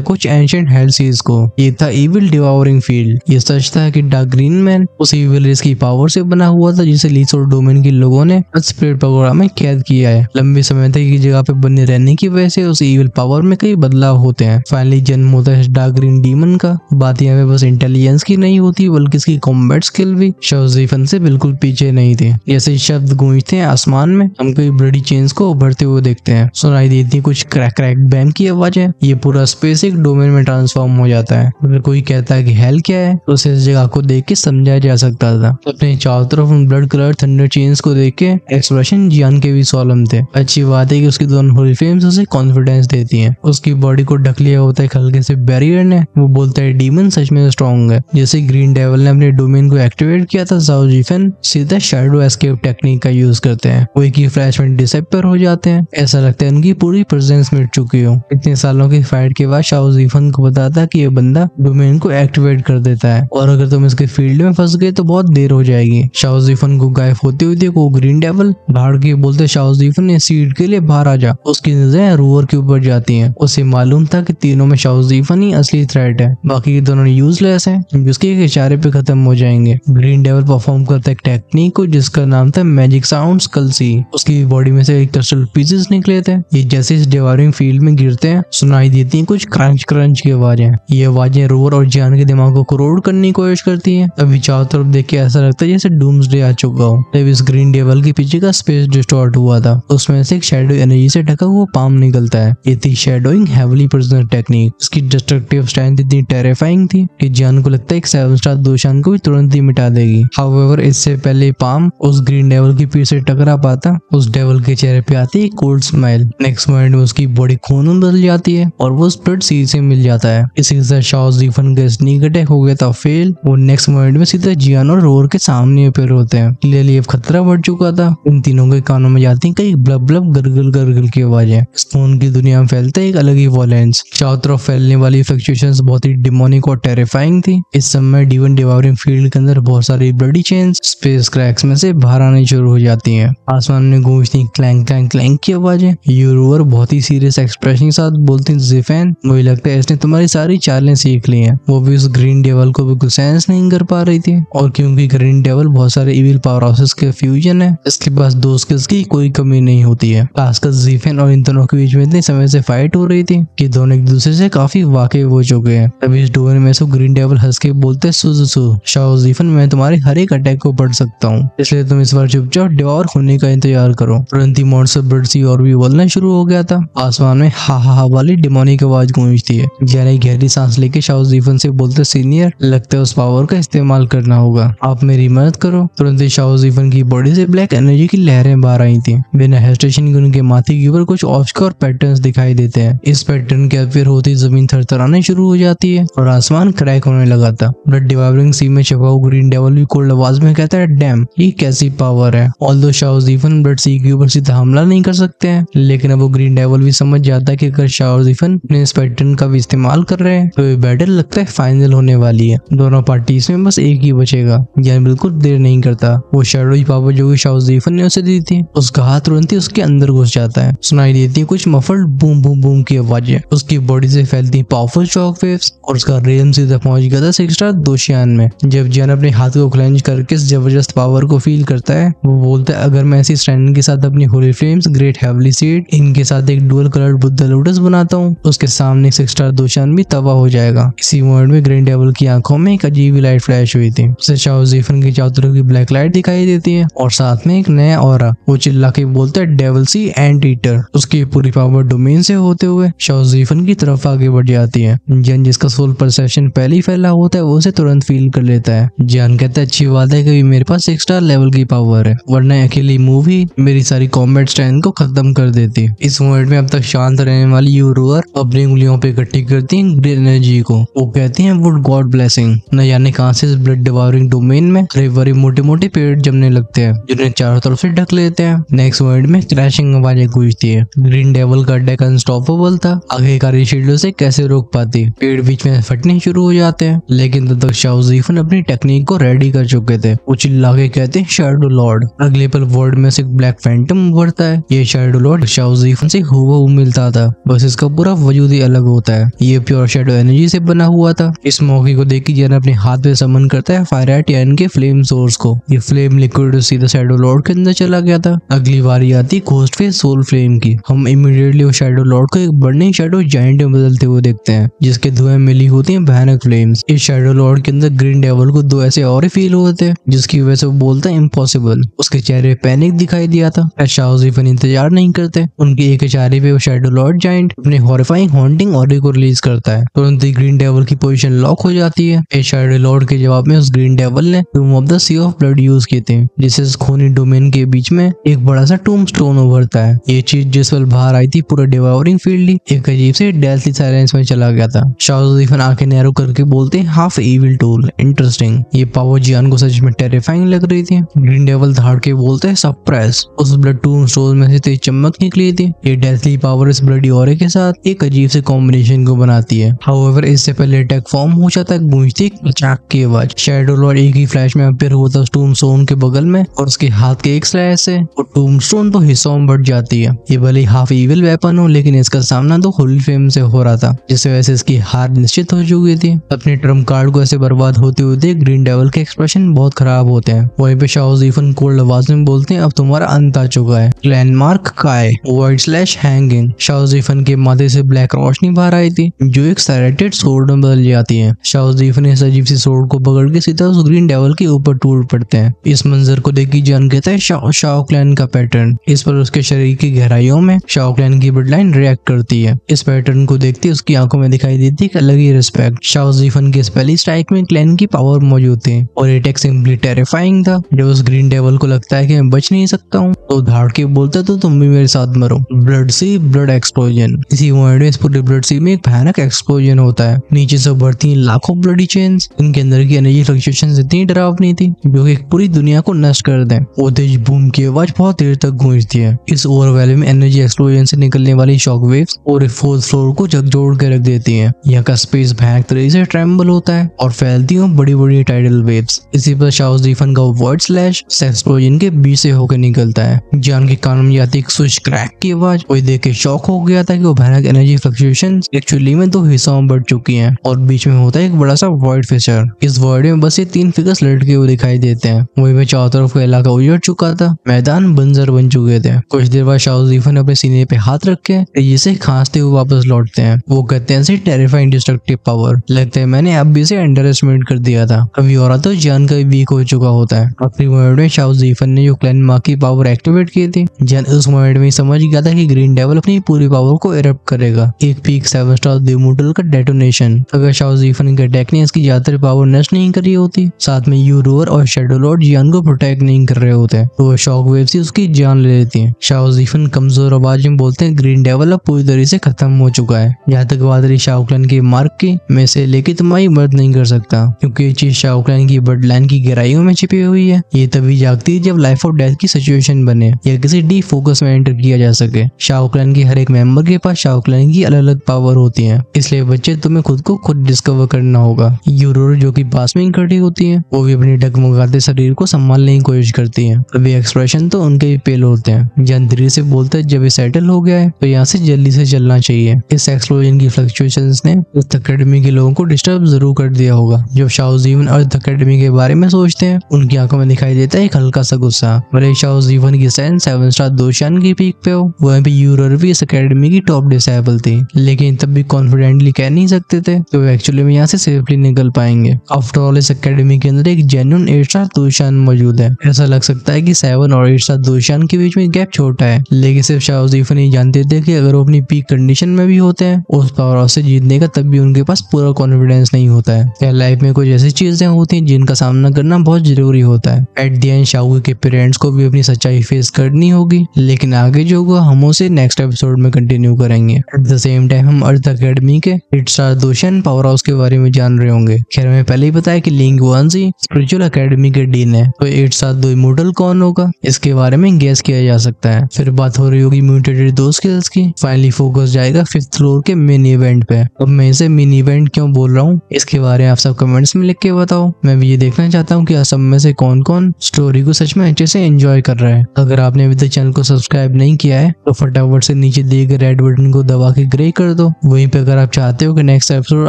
कुछ एंशिएंट हेल सीज को। ये था इविल डिवावरिंग फील्ड। ये सच था कि डार्क ग्रीन मैन उस इविल रेस की पावर से बना हुआ था जिसे लीसोर डोमेन के लोगों ने स्पिरिट प्रोग्राम में कैद किया है। लंबे समय तक की जगह पे बने रहने की वजह से उस इविल पावर में कई बदलाव होते हैं। फाइनली जन्म होता है डार्क ग्रीन डीमन का। बात यहाँ पे बस इंटेलिजेंस की नहीं होती बल्कि इसकी कॉम्बैट स्किल भी शाओज़ीफन से बिल्कुल पीछे नहीं थे। जैसे शब्द गूंजते हैं आसमान में, हम कई ब्लडी चेन्स को उभरते हुए देखते हैं। सुनाई देती है कुछ क्रैक क्रैक बैंग की आवाजें। ये पूरा स्पेस एक डोमेन में ट्रांसफॉर्म हो जाता है। अगर कोई कहता है कि हेल क्या है तो उसे इस जगह को देख के समझा जा सकता था। अपने चारों तरफ उन ब्लड कलर थंडर चेन्स को देख के एक्सप्रेशन जियान के भी सोलम थे। अच्छी बात है कि उसकी दोनों होली फ्लेम्स उसे कॉन्फिडेंस देती हैं। उसकी बॉडी को ढक लिया होता है हल्के से बैरियर ने। वो बोलता है डीमन सच में स्ट्रॉन्ग है। जैसे ग्रीन डेविल ने अपने डोमेन को एक्टिवेट किया था, शाओज़ीफन सीधा शैडो एस्केप टेक्निक का यूज करते हैं। वो एक ही फ्लैश में डिसअपियर हो जाते हैं। ऐसा लगता है उनकी पूरी प्रेजेंस मिट चुकी हो। इतने सालों की फाइट के बाद शाओज़ीफन को बताता कि ये बंदा डोमेन को एक्टिवेट कर देता है और अगर तुम इसके फील्ड में फंस गए तो बहुत देर हो जाएगी। शाओज़ीफन को गायब होते हुए देखो ग्रीन डेविल भाड़ के बोलते शाओज़ीफन ने सीट के लिए बाहर आ जा। उसकी नजरें रूअर के ऊपर जाती हैं। उसे मालूम था कि तीनों में शाओज़ीफन ही असली थ्रेट है, बाकी के दोनों यूजलेस हैं जिसके एक इशारे पे खत्म हो जाएंगे। ग्रीन डेविल परफॉर्म करता है एक टेक्निक को जिसका नाम था मैजिक साउंड स्कल्सी। उसकी बॉडी में से एक क्रिस्टल पीसेस निकले थे। ये जैसे इस डिवाइडिंग फील्ड में गिरते हैं सुनाई देती हैं कुछ क्रंच क्रंच की आवाजें। ये आवाजें रोर और जियान के दिमाग को करोड़ करने की कोशिश करती हैं। अभी चारों तरफ देख के ऐसा लगता है जैसे डूम्सडे आ चुका हो। तब इस ग्रीन डेविल के पीछे का स्पेस डिस्टॉर्ट हुआ था। उसमें से एक शैडो एनर्जी से ढका हुआ पाम निकलता है। ये थी शैडोइंग हेवली प्रिजनर टेक्निक। इसकी डिस्ट्रक्टिव स्ट्रेंथ इतनी टेरिफाइंग थी कि जियान को लगता है 7 स्टार दोशान को भी तुरंत ही मिटा देगी। हाउएवर इससे पहले पाम उस ग्रीन डेविल की पीठ से टकरा पाता, उस डेविल के चेहरे पे आती है कोल्ड स्माइल। नेक्स्ट मोमेंट में उसकी बॉडी खून में बदल जाती है और वो स्प्लिट सी से मिल जाता है। इसी के साथ शाओज़ीफन का स्नीक अटैक हो गया था फेल। वो नेक्स्ट मोमेंट में सीधा जियान और रोर के सामने अपेयर होते हैं। क्लियरली अब खतरा बढ़ चुका था। इन तीनों के कानों में जाती कई ब्लब ब्लब गरगल गरगल की आवाजें। स्पून की दुनिया में फैलता एक अलग ही वॉलेंस। चारों तरफ फैलने वाली फ्लक्चुएशंस बहुत ही डिमोनिक और टेरिफाइंग थी। इस समय डीवन डिवावरिंग फील्ड के अंदर बहुत सारी ब्लडी चेन्स स्पेस क्रैक्स में से बाहर आने शुरू हो जाती हैं। आसमान में गूंजती क्लैंक क्लैंक क्लैंक की आवाजें। यूरोवर बहुत ही सीरियस एक्सप्रेशन के साथ बोलती ज़िफेन मुझे लगता है इसने तुम्हारी सारी चालें सीख ली हैं। वो भी उस ग्रीन डेविल को बिल्कुल सेंस नहीं कर पा रही थी और क्योंकि ग्रीन डेविल बहुत सारे इविल पावर हाउसेस के फ्यूजन है, इसके पास दो स्किल्स की कोई कमी नहीं होती है। खासकर ज़िफेन और इन दोनों के बीच में इतने समय से फाइट हो रही थी कि दोनों एक दूसरे से काफी वाकिफ हो चुके हैं। तभी इस डोमेन में से ग्रीन डेविल हंस के बोलते सुजुसु शाओज़ीफन मैं तुम्हारे हर एक अटैक को पढ़ सकता हूँ, इसलिए तुम इस बार चुपचाप डिवॉर होने का इंतजार करो। तुरंत ही मॉन्स्टर ब्लडसी और भी बोलना शुरू हो गया था। आसमान में हा हा हा वाली डिमोनिक आवाज गूंजती है। जैने गहरी सांस लेके शाओज़ीफन से बोलते सीनियर लगता है उस पावर का इस्तेमाल करना होगा, आप मेरी मदद करो। तुरंत ही शाओज़ीफन की बॉडी से ब्लैक एनर्जी की लहरें बाहर आई थी। बिना हेजिटेशन के उनके माथे के ऊपर कुछ ऑब्सक्योर पैटर्न्स दिखाई देते हैं। इस पैटर्न के अपीयर होती जमीन थरथराने शुरू हो जाती है और आसमान क्रैक होने लगा था। ब्लड डिवाइवरिंग सी में छुपा हुआ ग्रीन डेविल भी कोल्ड आवाज में कहता है डैम ये कैसी पावर है। ऑल्दो शाओज़ीफन ब्लड सी के ऊपर सीधा हमला नहीं कर सकते हैं, लेकिन अब वो ग्रीन डेविल भी समझ जाता है कि अगर शाओज़ीफन अपने इस पैटर्न का भी इस्तेमाल कर रहे हैं तो ये बैटल लगता है फाइनल होने वाली है। दोनों पार्टीज में बस एक ही बचेगा। यानी बिल्कुल देर नहीं करता वो शैडोई पावर जो शाओज़ीफन ने उसे दी थी उसका हाथ तुरंत ही उसके अंदर घुस जाता है। सुनाई देती है कुछ मफल्ड बूम बूम बूम की आवाजें। उसकी बॉडी से फैलती पावरफुल शॉक वेव्स और उसका रेलम सीधा पहुंच गया था 6 स्टार दोशियान में। जब जियान अपने हाथ को क्लेंज करके इस जबरदस्त पावर को फील करता है वो बोलता है अगर मैं ऐसी स्ट्रेंथ के साथ अपनी Holi flames great heavily seed इनके साथ एक डुअल कलर्ड बुद्धा लोटस बनाता हूँ उसके सामने 6 स्टार दोशान भी तबाह हो जाएगा। इसी मोमेंट में ग्रीन डेविल की आंखों में एक अजीब लाइट फ्लैश हुई थी। उसे शाओज़ीफन की चारों तरफ की ब्लैक लाइट दिखाई देती है और साथ में एक नया ऑरा। वो चिल्ला के बोलता है डेविल सी एंड ईटर। उसकी पूरी पावर डोमेन से होते हुए शाओज़ीफन की तरफ आगे बढ़ जाती है। जियान जिसका सोल परसेप्शन पहले ही फैला होता है वो उसे तुरंत फील कर लेता है। जियान कहता है अच्छी बात है कि मेरे पास 6 स्टार लेवल की पावर है वरना अकेली मूव ही मेरी सारी कॉम्बैट स्ट्रेंथ को खत्म कर देती। इस मोमेंट में अब तक शांत रहने वाली यूरोवर अपनी उंगलियों पे इकट्ठी करती है ग्रेट एनर्जी को। वो कहती है वुड गॉड ब्लेसिंग। न जाने कहां से इस ब्लड डिवावरिंग डोमेन में हरे भरे मोटे मोटे पेड़ जमने लगते हैं जिन्हें चारों तरफ से ढक लेते हैं। नेक्स्ट मोमेंट में क्रैशिंग आवाजें गूंजती है। ग्रीन डेविल का अटैक अनस्टॉपेबल था, आखिरकार शील्डों से कैसे रोक पाती। पेड़ बीच में फटने शुरू हो जाते हैं लेकिन तब तक शाओज़ीफन अपनी टेक्निक को रेडी कर चुके थे। वो चिल्ला के कहते हैं शैडो लॉर्ड। अगले पल वर्ल्ड में से एक ब्लैक फैंटम उभरता है। ये ये शैडो लॉर्ड शाओ ज़ीफन से हूबहू मिलता था, बस इसका पूरा वजूद ही अलग होता है। ये प्योर शैडो एनर्जी से बना हुआ था। इस मौके को देख के जियान अपने हाथ पे समन करता है फायर एट यान के फ्लेम सोर्स को। ये फ्लेम लिक्विड सीधा शैडो लॉर्ड के अंदर चला गया था। अगली बारी आती घोस्ट फेस सोल फ्लेम की। हम इमीडिएटली वो शैडो लॉर्ड को एक बर्निंग शैडो जायंट में बदलते हुए देखते हैं, जिसके धुएं मिली होती हैं भयानक फ्लेम्स। इस शैडो लॉर्ड के अंदर ग्रीन डेविल को दो ऐसे और फील होते हैं, जिसकी वजह से वो बोलता है इम्पॉसिबल। उसके चेहरे पैनिक दिखाई दिया था। शाओ ज़ीफन इंतजार नहीं करते, उनके एक इशारे पे वो शैडो लॉर्ड जायंट अपने हॉरिफाइंग हॉन्टिंग ऑरे को रिलीज करता है। तुरंत ही ग्रीन डेविल की पोजीशन लॉक हो जाती है। इस शैडो लॉर्ड के जवाब में उस ग्रीन डेविल ने tomb of the sea of blood use किए थे, जिससे इस खूनी डोमेन के बीच में एक बड़ा सा टूम स्टोन उभरता है। ये चीज जिस पल बाहर आई थी पूरा डिवावरिंग फील्ड ही एक अजीब से डेथली साइलेंस में चला गया था। शाओ ज़ीफन आंखें नैरो करके बोलते हैं हाफ इविल टूल, इंटरेस्टिंग। ये पावर जियान को सच में टेरिफाइंग लग रही थी। ग्रीन डेविल धाड़ के बोलते हैं सप्रेस। उस ब्लड टूम स्टोन में से तेज चमक निकली थी। ये डेथली पावर इस ब्लडी ऑरे के साथ एक अजीब से कॉम्बिनेशन को बनाती है। हाउएवर इससे पहले अटैक फॉर्म हो जाता है, गूंजती एक पचाक की आवाज। शैडो लॉर्ड एक ही फ्लैश में अपीयर हुआ था टूम स्टोन के बगल में, और उसके हाथ के एक स्लैश से वो टूम स्टोन तो हिस्सों में बढ़ जाती है। ये भले हाफ इविल वेपन हो, लेकिन इसका सामना तो होली फ्लेम से हो रहा था, जिससे वैसे इसकी हार निश्चित हो चुकी थी। अपने ट्रम्प कार्ड को ऐसे बर्बाद होते हुए देख ग्रीन डेविल के एक्सप्रेशन बहुत खराब होते हैं। वहीं पे शाओ ज़ीफन कोल्ड आवाज में बोलते हैं अब तुम्हारा अंत आ चुका है। लैंडमार्क काय वाइड स्लैश हैंगिंग। शाओ ज़ीफन के माथे से ब्लैक रोशनी बाहर आई थी, जो एक सेरेटेड सोर्ड में बदल जाती है। शाओ ज़ीफन इस अजीब सी सोर्ड को पकड़ के सीधा उस ग्रीन डेविल के ऊपर टूट पड़ते हैं। इस मंजर को देख के जान कहता है शाओ क्लैन का पैटर्न। इस पर उसके शरीर की गहराइयों में शाओ क्लैन की ब्लड लाइन रिएक्ट करती है। इस पैटर्न को देखते उसकी आंखों में दिखाई देती है अलग ही रिस्पेक्ट। शाओ ज़ीफन की पहली स्ट्राइक में क्लैन की पावर मौजूद थी, और ये अटैक सिंपली टेरिफाइंग था। जब उस ग्रीन डेविल को लगता है कि मैं बच नहीं सकता हूँ, तो धाड़ के बोलता तो तुम भी मेरे साथ मरो। ब्लड सी ब्लड एक्सप्लोजन। इसी मोमेंट में इस पूरे ब्लड सी में एक भयानक एक्सप्लोजन होता है। नीचे से बढ़ती लाखों ब्लडी चेन्स। इनके अंदर की एनर्जी फ्लक्चुएशंस इतनी डरावनी थी जो कि पूरी दुनिया को नष्ट कर दें। वो तेज बूम की आवाज बहुत देर तक गूंजती है। इस ओवरवेलमिंग एनर्जी एक्सप्लोजन से निकलने वाली शॉक वेव्स और फोर्थ फ्लोर को झकझोर के रख देती हैं। यहाँ का स्पेस भयानक तरीके से ट्रेम्बल होता है और फैलती हैं बड़ी बड़ी टाइडल वेव्स। इसी पर शाओ ज़ीफन का वर्ड स्लैश एक्सप्लोजन के बीच से होकर निकलता है। जान के कान में जाती एक स्विच क्रैक की आवाज। कोई देख के शॉक हो गया था कि वो भयानक एनर्जी फ्लक्चुएशंस एक्चुअली में दो हिस्सों में बढ़ चुकी हैं, और बीच में होता है एक बड़ा सा वॉइड फिशर। इस वॉइड में बस ये तीन फिगर्स लटके हुए दिखाई देते हैं। वहीं पे चारों तरफ का इलाका उजड़ चुका था, मैदान बंजर बन चुके थे। कुछ देर बाद शाओ ज़ीफन अपने सीने पे हाथ रख के तेजी से खांसते हुए वापस लौटते हैं। वो कहते हैं टेरिफाइंग डिस्ट्रक्टिव पावर। लगता है मैंने अब भी इसे अंडर एस्टिमेट कर दिया था। अभी और तो जान का वीक हो चुका होता है। आखिरी मोमेंट में शाओ ज़ीफन ने जो क्लैन मार्क की पावर एक्टिवेट की थी, जान उस मोमेंट में समझ गया था कि ग्रीन डेविल अपनी पूरी पावर को इरप्ट करेगा। एक पीक 7 स्टार दिमोटल का डेटोनेशन। अगर शाओ ज़ीफन के अटैक ने इसकी ज्यादातर पावर नष्ट नहीं करी होती, साथ में यूरोर और शैडो लॉर्ड जियान को प्रोटेक्ट नहीं कर रहे होते, तो वो शॉक वेव से उसकी जान ले लेती है। शाओ ज़ीफन कमजोर आवाज में बोलते हैं ग्रीन डेविल अब पूरी तरह से खत्म हो चुका है। यहाँ तक बात रही शाओ क्लैन के मार्क की, मैं इसे लेके तुम्हारी मदद नहीं कर सकता, क्योंकि ये चीज शाओ क्लैन की ब्लड लाइन की गहराइयों में छिपी हुई है। ये तभी जागती है जब लाइफ और डेथ की सिचुएशन बने या किसी डी फोकस में एंटर किया जा सके। शाओ क्लैन की हर एक मेंबर के पास शाओ क्लैन की अलग अलग पावर होती है, इसलिए बच्चे तुम्हें खुद को खुद डिस्कवर करना होगा। यूरोर जो कि पास में खड़ी होती है, वो भी अपनी डगमगाते शरीर को संभालने की कोशिश करती है। अभी एक्सप्रेशन तो उनके भी पेल होते हैं। जान धीरे से बोलते है जब ये सेटल हो गया है तो यहाँ से जल्दी से चलना चाहिए। इस एक्सप्लोजन की फ्लक्चुएशंस ने अर्थ एकेडमी के लोगों को डिस्टर्ब जरूर कर दिया होगा। जब शाओ ज़ीफन अर्थ एकेडमी के बारे में सोचते हैं, उनकी आंखों में दिखाई देता है एक हल्का सा गुस्सा। भले शाओ ज़ीफन की सेंस 7 स्टार दोशान की पीक पे हो, वहीं पे यूरोर भी इस एकेडमी की टॉप डिसेबल थी, लेकिन तब भी कॉन्फिडेंटली कह नहीं सकते थे कि वो एक्चुअली में यहाँ से सेफली निकल पाएंगे। आफ्टर ऑल इस एकेडमी के अंदर एक जेन्युइन 8 स्टार दोशान मौजूद है। ऐसा लग सकता है कि 7 और 8 स्टार दोशान के बीच में गैप छोटा है, लेकिन सिर्फ शाओ ज़ीफन ही जानते थे कि अगर वो अपनी पीक कंडीशन में भी होते हैं उस पावर हाउस से जीतने का, तब भी उनके पास पूरा कॉन्फिडेंस नहीं होता है। क्या लाइफ में कुछ ऐसी चीजें होती हैं जिनका सामना करना बहुत जरूरी होता है। एट द एंड शाओ के पेरेंट्स को भी अपनी सच्चाई फेस करनी होगी, लेकिन आगे जो होगा हम उसे नेक्स्ट एपिसोड में कंटिन्यू करेंगे। एट द सेम टाइम हम अर्थ एकेडमी के 8 स्टार दोशान पावर हाउस के बारे में जान रहे होंगे। खैर मैं पहले ही बताया कि लिंग वानजी स्पिरिचुअल एकेडमी के डीन है, तो 8 स्टार दो इमोर्टल कौन होगा इसके बारे में गेस किया जा सकता है। फिर बात हो रही होगी म्यूटेटेड 2 स्किल्स की। फाइनली फोकस जाएगा 5th फ्लोर के मेन इवेंट पे। अब मैं इसे मिनी इवेंट क्यों बोल रहा हूँ इसके बारे में आप सब कमेंट्स में लिख के बताओ। मैं भी ये देखना चाहता हूँ कि आप सब में से कौन कौन स्टोरी को सच में अच्छे से एंजॉय कर रहा है। अगर आपने अभी तक चैनल को को सब्सक्राइब नहीं किया है तो फटाफट से नीचे दिए गए रेड बटन को दबा के ग्रे कर दो। वहीं पे अगर आप चाहते हो कि नेक्स्ट एपिसोड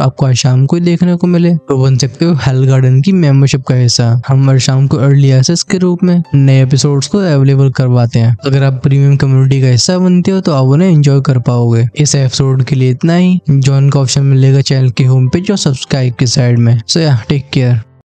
आपको आज शाम को ही देखने को मिले तो बन सकते हो हेल गार्डन की मेंबरशिप का हिस्सा। हम हर शाम को अर्ली एक्सेस के रूप में नए एपिसोड्स को अवेलेबल करवाते हैं। अगर आप प्रीमियम कम्युनिटी का हिस्सा बनते हो तो आप उन्हें एंजॉय कर पाओगे। इस एपिसोड के लिए इतना ही। जॉइन का ऑप्शन मिलेगा चैनल के होम पेज और सब्सक्राइब की साइड में। सो या टेक केयर।